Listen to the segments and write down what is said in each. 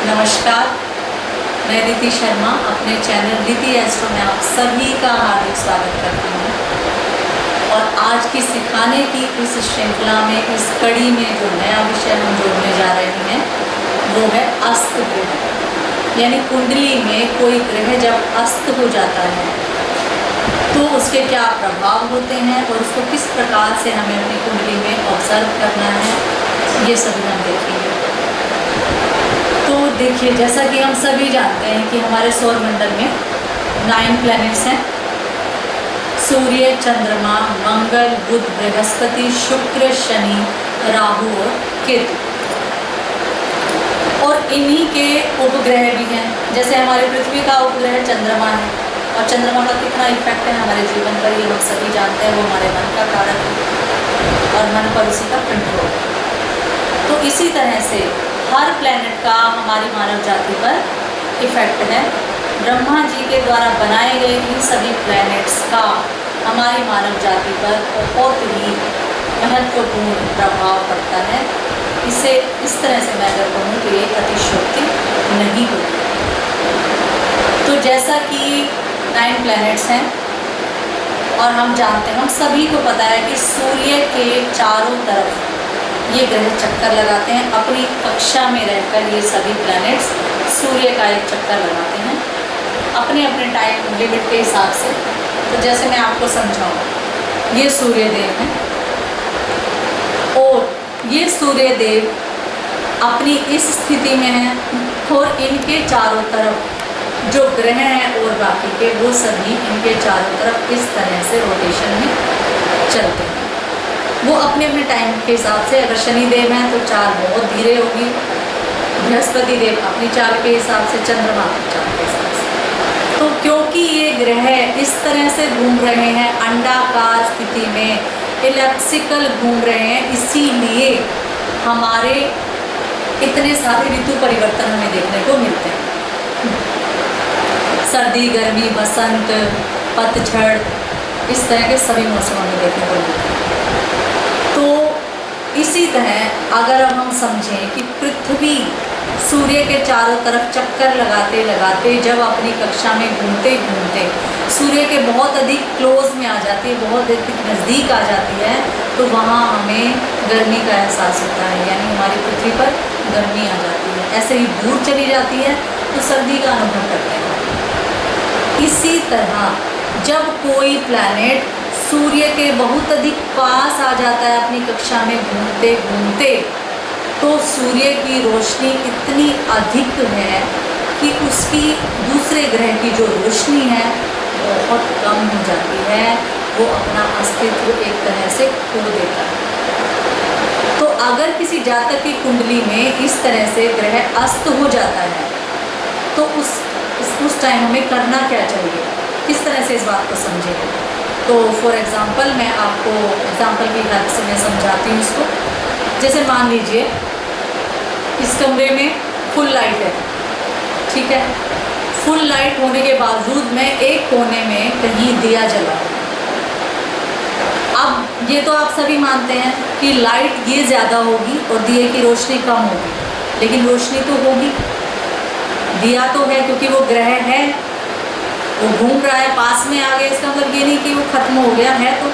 नमस्कार, मैं रीति शर्मा अपने चैनल रीति एस्ट्रो में आप सभी का हार्दिक स्वागत करती हूँ। और आज की सिखाने की इस श्रृंखला में, इस कड़ी में जो नया विषय हम जोड़ने जा रहे हैं वो है अस्त ग्रह। यानी कुंडली में कोई ग्रह जब अस्त हो जाता है तो उसके क्या प्रभाव होते हैं और उसको किस प्रकार से हमें अपनी कुंडली में ऑब्जर्व करना है, ये सभी हम देखेंगे। तो देखिए, जैसा कि हम सभी जानते हैं कि हमारे सौर मंडल में 9 प्लैनेट्स हैं। सूर्य, चंद्रमा, मंगल, बुध, बृहस्पति, शुक्र, शनि, राहु और केतु। और इन्हीं के उपग्रह भी हैं। जैसे हमारी पृथ्वी का उपग्रह चंद्रमा है, और चंद्रमा का कितना इफेक्ट है हमारे जीवन पर ये हम सभी जानते हैं। वो हमारे मन का कारक है और मन पर उसी का कंट्रोल है। तो इसी तरह से हर प्लैनेट का हमारी मानव जाति पर इफेक्ट है। ब्रह्मा जी के द्वारा बनाए गए इन सभी प्लैनेट्स का हमारी मानव जाति पर बहुत ही महत्वपूर्ण प्रभाव पड़ता है। इसे इस तरह से मैं अगर कहूँ तो ये अतिशयोक्ति नहीं होती। तो जैसा कि 9 प्लैनेट्स हैं और हम जानते हैं, हम सभी को पता है कि सूर्य के चारों तरफ ये ग्रह चक्कर लगाते हैं। अपनी कक्षा में रहकर ये सभी प्लैनेट्स सूर्य का एक चक्कर लगाते हैं अपने अपने टाइम लिमिट के हिसाब से। तो जैसे मैं आपको समझाऊँ, ये सूर्य देव हैं और ये सूर्य देव अपनी इस स्थिति में हैं और इनके चारों तरफ जो ग्रह हैं और बाकी के वो सभी इनके चारों तरफ इस तरह से रोटेशन में चलते हैं। वो अपने अपने टाइम के हिसाब से, अगर शनि देव हैं तो चाल बहुत धीरे होगी, बृहस्पति देव अपनी चाल के हिसाब से, चंद्रमा अपनी चाल के हिसाब से। तो क्योंकि ये ग्रह इस तरह से घूम रहे हैं, अंडाकार स्थिति में इलेप्सिकल घूम रहे हैं, इसीलिए हमारे इतने सारे ऋतु परिवर्तन हमें देखने को मिलते हैं। सर्दी, गर्मी, बसंत, पतझड़, इस तरह के सभी मौसम हमें देखने को मिलते हैं। तो इसी तरह अगर अब हम समझें कि पृथ्वी सूर्य के चारों तरफ चक्कर लगाते लगाते जब अपनी कक्षा में घूमते घूमते सूर्य के बहुत अधिक क्लोज में आ जाती है, बहुत अधिक नज़दीक आ जाती है, तो वहाँ हमें गर्मी का एहसास होता है। यानी हमारी पृथ्वी पर गर्मी आ जाती है। ऐसे ही दूर चली जाती है तो सर्दी का अनुभव करते हैं। इसी तरह जब कोई प्लैनेट सूर्य के बहुत अधिक पास आ जाता है अपनी कक्षा में घूमते घूमते, तो सूर्य की रोशनी इतनी अधिक है कि उसकी दूसरे ग्रह की जो रोशनी है बहुत कम हो जाती है। वो अपना अस्तित्व एक तरह से खो देता है। तो अगर किसी जातक की कुंडली में इस तरह से ग्रह अस्त हो जाता है तो उस टाइम हमें करना क्या चाहिए, किस तरह से इस बात को समझेंगे। तो फॉर एग्ज़ाम्पल मैं आपको एग्ज़ाम्पल की हेल्प से मैं समझाती हूँ इसको। जैसे मान लीजिए इस कमरे में फुल लाइट है, ठीक है। फुल लाइट होने के बावजूद मैं एक कोने में कहीं दिया जला। अब ये तो आप सभी मानते हैं कि लाइट ये ज़्यादा होगी और दिए की रोशनी कम होगी, लेकिन रोशनी तो होगी। दिया तो है क्योंकि वो ग्रह है, वो घूम रहा है, पास में आ गया, इसका मतलब ये नहीं कि वो ख़त्म हो गया है। तो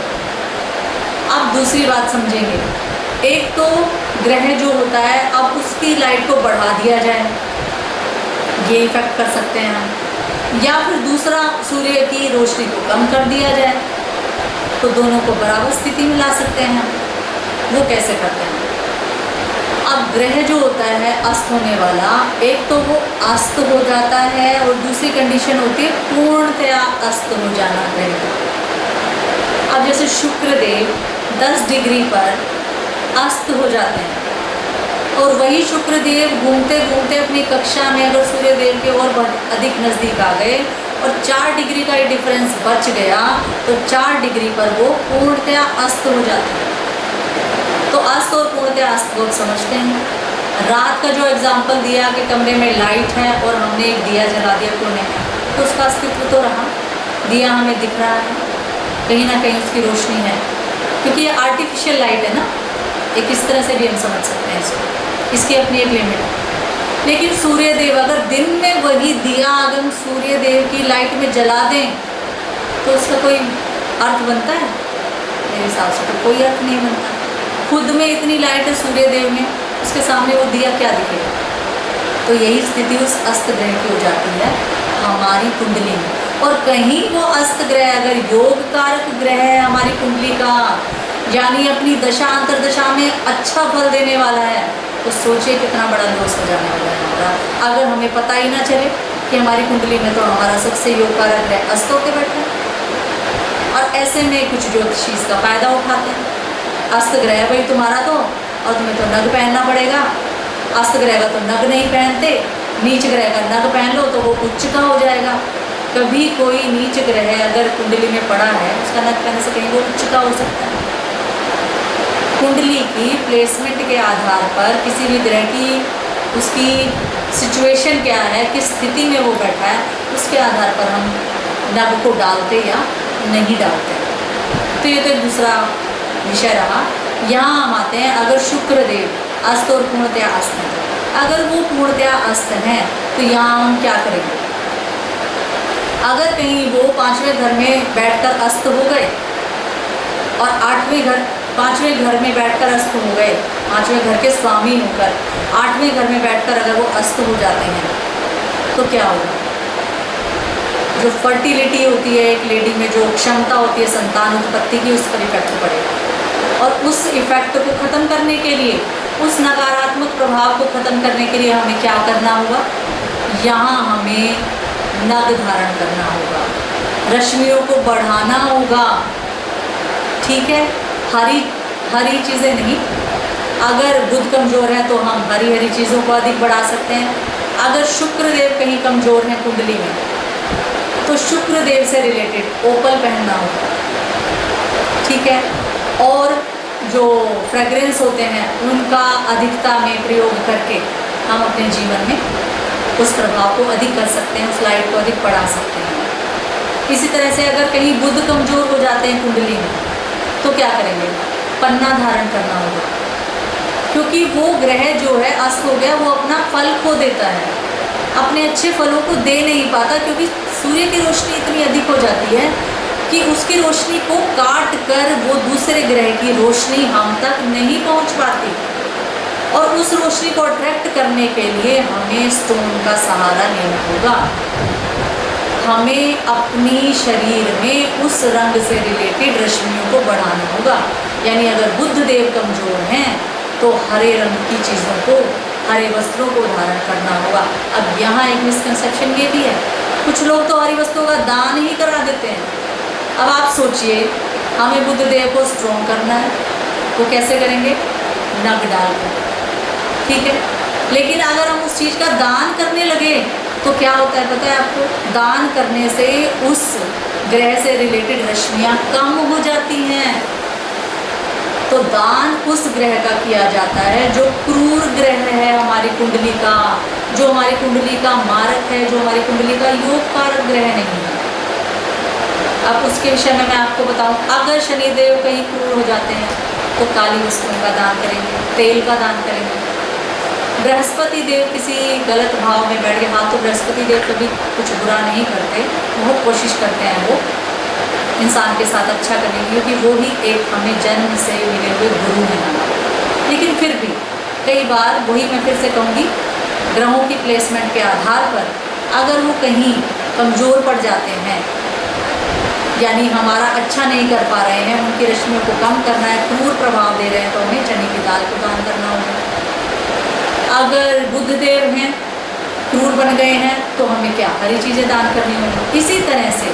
अब दूसरी बात समझेंगे। एक तो ग्रह जो होता है, अब उसकी लाइट को बढ़ा दिया जाए, ये इफेक्ट कर सकते हैं हम, या फिर दूसरा सूर्य की रोशनी को कम कर दिया जाए, तो दोनों को बराबर स्थिति में ला सकते हैं। वो कैसे करते हैं? अब ग्रह जो होता है अस्त होने वाला, एक तो वो अस्त हो जाता है और दूसरी कंडीशन होती है पूर्णतया अस्त हो जाना ग्रह का। अब जैसे शुक्र देव 10 डिग्री पर अस्त हो जाते हैं और वही शुक्र देव घूमते घूमते अपनी कक्षा में अगर सूर्य देव के और बहुत अधिक नज़दीक आ गए और 4 डिग्री का डिफरेंस बच गया, तो 4 डिग्री पर वो पूर्णतया अस्त हो जाते हैं। तो अस्त और पूर्णतया अस्त लोग समझते हैं। रात का जो एग्जाम्पल दिया कि कमरे में लाइट है और हमने एक दिया जला दिया कोने में, तो उसका अस्तित्व तो रहा, दिया हमें दिख रहा है, कहीं ना कहीं उसकी रोशनी है, क्योंकि ये आर्टिफिशियल लाइट है ना, एक इस तरह से भी हम समझ सकते हैं इसको, इसकी अपनी एक लिमिट है। लेकिन सूर्य देव, अगर दिन में वही दिया अगर हम सूर्य देव की लाइट में जला दें तो उसका कोई अर्थ बनता है? मेरे हिसाब से तो कोई अर्थ नहीं बनता। खुद में इतनी लाइट है सूर्य देव में, उसके सामने वो दिया क्या दिखेगा? तो यही स्थिति उस अस्त ग्रह की हो जाती है हमारी कुंडली में। और कहीं वो अस्त ग्रह अगर योग कारक ग्रह है हमारी कुंडली का, यानी अपनी दशा अंतरदशा में अच्छा फल देने वाला है, तो सोचिए कितना बड़ा लॉस हो जाने वाला है हमारा, अगर हमें पता ही ना चले कि हमारी कुंडली में तो हमारा सबसे योग कारक ग्रह अस्त होके बैठा है। और ऐसे में कुछ ज्योतिषी इसका फायदा उठाते हैं, अस्त ग्रह भाई तुम्हारा तो, और तुम्हें तो नग पहनना पड़ेगा, अस्त ग्रह का तो नग नहीं पहनते, नीच ग्रह का नग पहन लो तो वो उच्च का हो जाएगा। कभी कोई नीच ग्रह अगर कुंडली में पड़ा है, उसका नग पहनने से कहीं वो उच्च का हो सकता है। कुंडली की प्लेसमेंट के आधार पर किसी भी ग्रह की उसकी सिचुएशन क्या है, किस स्थिति में वो बैठा है, उसके आधार पर हम नग को डालते या नहीं डालते। तो ये तो एक दूसरा विषय रहा। यहाँ हम आते हैं, अगर शुक्र देव अस्त और पूर्णतया अस्त हैं, अगर वो पूर्णतया अस्त हैं तो यहाँ हम क्या करेंगे? अगर कहीं वो 5वें घर में बैठकर अस्त हो गए और 5वें घर में बैठकर अस्त हो गए, 5वें घर के स्वामी होकर 8वें घर में बैठकर अगर वो अस्त हो जाते हैं तो क्या होगा? जो फर्टिलिटी होती है एक लेडी में, जो क्षमता होती है संतान उत्पत्ति की, उस पर इफेक्ट पड़ेगा। और उस इफेक्ट को ख़त्म करने के लिए, उस नकारात्मक प्रभाव को ख़त्म करने के लिए हमें क्या करना होगा? यहाँ हमें नग धारण करना होगा, रश्मियों को बढ़ाना होगा। ठीक है, हरी चीज़ें नहीं, अगर बुध कमज़ोर है तो हम हरी चीज़ों को अधिक बढ़ा सकते हैं। अगर शुक्र देव कहीं कमज़ोर हैं कुंडली में तो शुक्र देव से रिलेटेड ओपल पहनना होगा। ठीक है, और जो फ्रेग्रेंस होते हैं उनका अधिकता में प्रयोग करके हम अपने जीवन में उस प्रभाव को अधिक कर सकते हैं, उस लाइट को अधिक बढ़ा सकते हैं। इसी तरह से अगर कहीं बुध कमज़ोर हो जाते हैं कुंडली में तो क्या करेंगे? पन्ना धारण करना होगा, क्योंकि वो ग्रह जो है अस्त हो गया, वो अपना फल खो देता है, अपने अच्छे फलों को दे नहीं पाता, क्योंकि सूर्य की रोशनी इतनी अधिक हो जाती है कि उसकी रोशनी को काट कर वो दूसरे ग्रह की रोशनी हम तक नहीं पहुंच पाती। और उस रोशनी को अट्रैक्ट करने के लिए हमें स्टोन का सहारा लेना होगा। हमें अपनी शरीर में उस रंग से रिलेटेड रश्मियों को बढ़ाना होगा। यानी अगर बुध देव कमज़ोर हैं तो हरे रंग की चीज़ों को, हरे वस्त्रों को धारण करना होगा। अब यहाँ एक मिसकंसेप्शन ये भी है, कुछ लोग तो हरी वस्त्रों का दान ही करा देते हैं। अब आप सोचिए, हमें बुध देव को स्ट्रॉन्ग करना है, वो कैसे करेंगे? नग डालकर। ठीक है, लेकिन अगर हम उस चीज़ का दान करने लगे तो क्या होता है पता है आपको? दान करने से उस ग्रह से रिलेटेड रश्मियाँ कम हो जाती हैं। तो दान उस ग्रह का किया जाता है जो क्रूर ग्रह है हमारी कुंडली का, जो हमारी कुंडली का मारक है, जो हमारी कुंडली का योग कारक ग्रह नहीं है। अब उसके विषय में मैं आपको बताऊं, अगर शनिदेव कहीं क्रूर हो जाते हैं तो काली वस्तुओं का दान करेंगे, तेल का दान करेंगे। बृहस्पति देव किसी गलत भाव में बैठ गए, हाँ तो बृहस्पति देव कभी कुछ बुरा नहीं करते, बहुत कोशिश करते हैं वो इंसान के साथ अच्छा करने की, क्योंकि वो ही एक हमें जन्म से मिले हुए गुरु हैं हमारे। लेकिन फिर भी कई बार, वही मैं फिर से कहूँगी, ग्रहों की प्लेसमेंट के आधार पर अगर वो कहीं कमज़ोर पड़ जाते हैं, यानी हमारा अच्छा नहीं कर पा रहे हैं, उनकी रश्मियों को कम करना है, क्रूर प्रभाव दे रहे हैं, तो हमें चने की दाल को दान करना होगा। अगर बुधदेव हैं, क्रूर बन गए हैं, तो हमें क्या? हरी चीज़ें दान करनी होंगी। इसी तरह से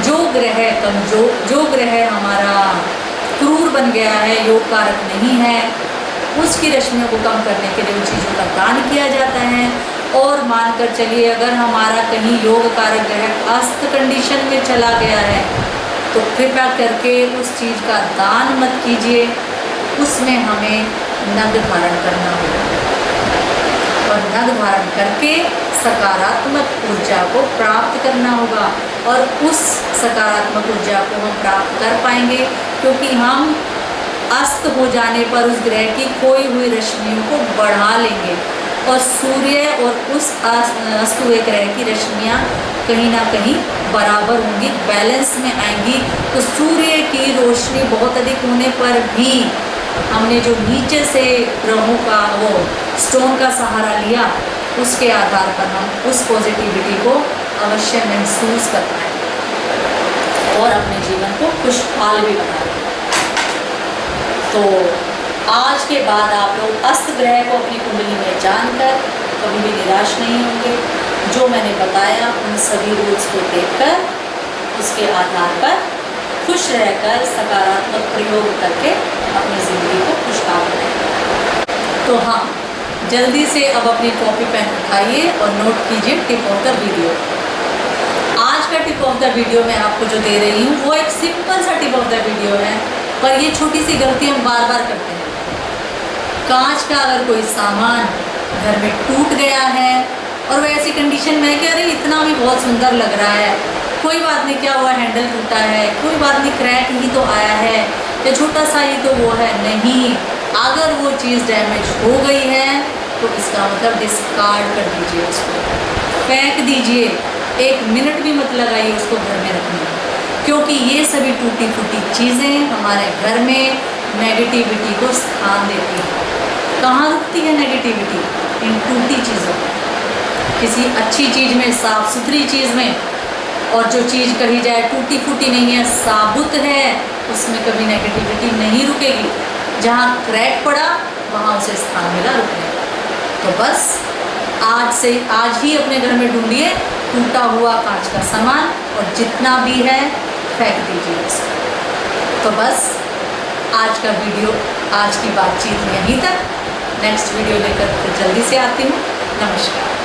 जो ग्रह कमजोर, जो ग्रह हमारा क्रूर बन गया है, योग कारक नहीं है, उसकी रश्मियों को कम करने के लिए उन चीज़ों का दान किया जाता है। और मानकर चलिए अगर हमारा कहीं योग कारक ग्रह अस्त कंडीशन में चला गया है तो कृपया करके उस चीज़ का दान मत कीजिए, उसमें हमें नग धारण करना होगा और नग धारण करके सकारात्मक ऊर्जा को प्राप्त करना होगा। और उस सकारात्मक ऊर्जा को हम प्राप्त कर पाएंगे क्योंकि हम अस्त हो जाने पर उस ग्रह की खोई हुई रश्मियों को बढ़ा लेंगे। और सूर्य और उस अस्त हुए ग्रह की रश्मियाँ कहीं ना कहीं बराबर होंगी, बैलेंस में आएंगी। तो सूर्य की रोशनी बहुत अधिक होने पर भी हमने जो नीचे से ग्रहों का वो स्टोन का सहारा लिया, उसके आधार पर हम उस पॉजिटिविटी को अवश्य महसूस कर पाएंगे और अपने जीवन को खुशहाल भी बना लेंगे। तो आज के बाद आप लोग अस्त ग्रह को अपनी कुंडली में जानकर कभी भी निराश नहीं होंगे। जो मैंने बताया उन सभी रूल्स को देखकर उसके आधार पर खुश रहकर सकारात्मक प्रयोग करके अपनी ज़िंदगी को खुशहाल बनाएंगे। तो हाँ, जल्दी से अब अपनी कॉपी पेन उठाइए और नोट कीजिए टिप ऑफ द वीडियो। आज का टिप ऑफ द वीडियो मैं आपको जो दे रही हूँ वो एक सिंपल सा टिप ऑफ द वीडियो है, पर ये छोटी सी गलती हम बार बार करते हैं। कांच का अगर कोई सामान घर में टूट गया है और वो ऐसी कंडीशन में है कि अरे इतना भी बहुत सुंदर लग रहा है, कोई बात नहीं, क्या हुआ, हैंडल टूटा है, कोई बात नहीं, क्रैक ही तो आया है या छोटा सा ही तो वो है, नहीं, अगर वो चीज़ डैमेज हो गई है तो इसका मतलब डिस्कार्ड कर दीजिए, उसको फेंक दीजिए। 1 मिनट भी मत लगाइए उसको घर में रखने में, क्योंकि ये सभी टूटी फूटी चीज़ें हमारे घर में नेगेटिविटी को स्थान देती हैं। कहाँ रुकती है नेगेटिविटी? इन टूटी चीज़ों में। किसी अच्छी चीज़ में, साफ सुथरी चीज़ में, और जो चीज़ कही जाए टूटी फूटी नहीं है, साबुत है, उसमें कभी नेगेटिविटी नहीं रुकेगी। जहाँ क्रैक पड़ा वहाँ उसे स्थान मिला रुकने का। तो बस आज ही अपने घर में ढूंढिए टूटा हुआ कांच का सामान और जितना भी है फेंक दीजिए उसको। तो बस आज का वीडियो, आज की बातचीत यहीं तक। नेक्स्ट वीडियो लेकर फिर जल्दी से आती हूँ। नमस्कार।